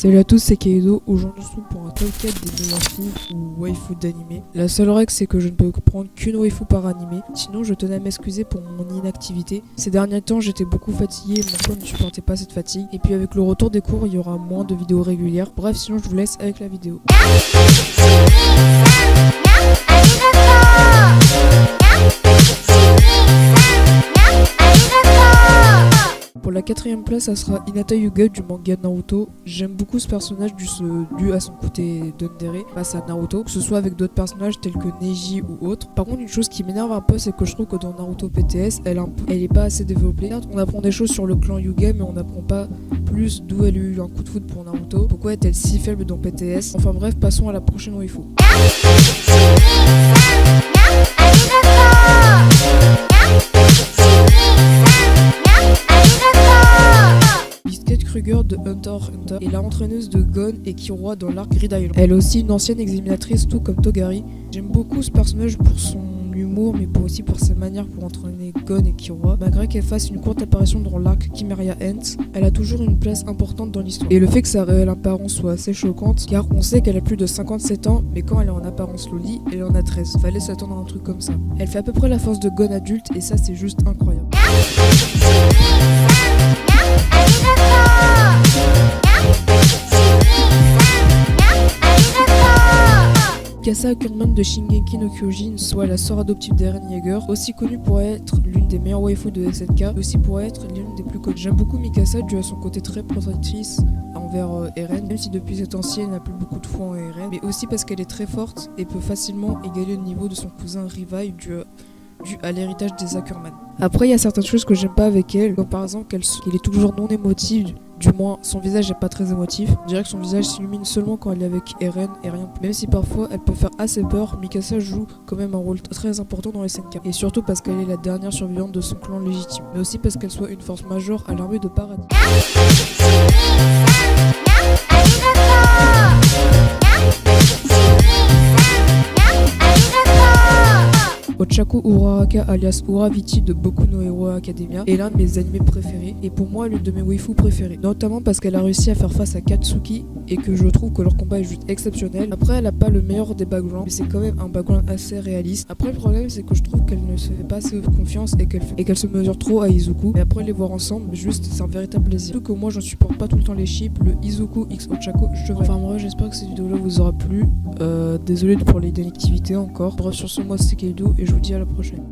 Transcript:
Salut à tous, c'est Kaido. Aujourd'hui, on se retrouve pour un top 4 des meilleurs films ou waifus d'animé. La seule règle, c'est que je ne peux prendre qu'une waifu par animé. Sinon, je tenais à m'excuser pour mon inactivité. Ces derniers temps, j'étais beaucoup fatigué, mon corps ne supportait pas cette fatigue. Et puis, avec le retour des cours, il y aura moins de vidéos régulières. Bref, sinon, je vous laisse avec la vidéo. Pour la quatrième place, ça sera Hinata Hyuga du manga Naruto. J'aime beaucoup ce personnage dû à son côté Yandere face à Naruto, que ce soit avec d'autres personnages tels que Neji ou autres. Par contre, une chose qui m'énerve un peu, c'est que je trouve que dans Naruto PTS, elle est pas assez développée. On apprend des choses sur le clan Hyuga, mais on n'apprend pas plus d'où elle a eu un coup de foudre pour Naruto. Pourquoi est-elle si faible dans PTS? Enfin bref, passons à la prochaine waifu. Kruger de Hunter x Hunter est la entraîneuse de Gon et Killua dans l'arc Grid Island. Elle est aussi une ancienne examinatrice tout comme Togari. J'aime beaucoup ce personnage pour son humour mais aussi pour ses manières pour entraîner Gon et Killua. Malgré qu'elle fasse une courte apparition dans l'arc Chimeria Ants, elle a toujours une place importante dans l'histoire. Et le fait que sa réelle apparence soit assez choquante car on sait qu'elle a plus de 57 ans mais quand elle est en apparence loli, elle en a 13. Fallait s'attendre à un truc comme ça. Elle fait à peu près la force de Gon adulte et ça c'est juste incroyable. Mikasa Ackerman de Shingeki no Kyojin, soit la sœur adoptive d'Eren Yeager, aussi connue pour être l'une des meilleures waifus de SNK, mais aussi pour être l'une des plus connues. J'aime beaucoup Mikasa dû à son côté très protectrice envers Eren, même si depuis cette ancienne elle n'a plus beaucoup de foi en Eren, mais aussi parce qu'elle est très forte et peut facilement égaler le niveau de son cousin Levi dû à l'héritage des Ackerman. Après, il y a certaines choses que j'aime pas avec elle, comme par exemple qu'elle est toujours non émotive, du moins son visage n'est pas très émotif. Je dirais que son visage s'illumine seulement quand elle est avec Eren et rien plus. Même si parfois elle peut faire assez peur, Mikasa joue quand même un rôle très important dans les SNK. Et surtout parce qu'elle est la dernière survivante de son clan légitime, mais aussi parce qu'elle soit une force majeure à l'armée de Paradis. Ochako Uraraka alias Uraviti de Boku no Hero Academia est l'un de mes animés préférés et pour moi l'une de mes waifus préférées, notamment parce qu'elle a réussi à faire face à Katsuki et que je trouve que leur combat est juste exceptionnel. Après elle a pas le meilleur des backgrounds mais c'est quand même un background assez réaliste. Après le problème c'est que je trouve qu'elle ne se fait pas assez confiance et qu'elle se mesure trop à Izuku, mais après les voir ensemble juste c'est un véritable plaisir. Surtout que moi je supporte pas tout le temps les chips, le Izuku x Ochako je devrais. Enfin moi j'espère que cette vidéo là vous aura plu, désolé pour les dénectivités encore. Bref sur ce moi c'était Kaido et je vous dis à la prochaine.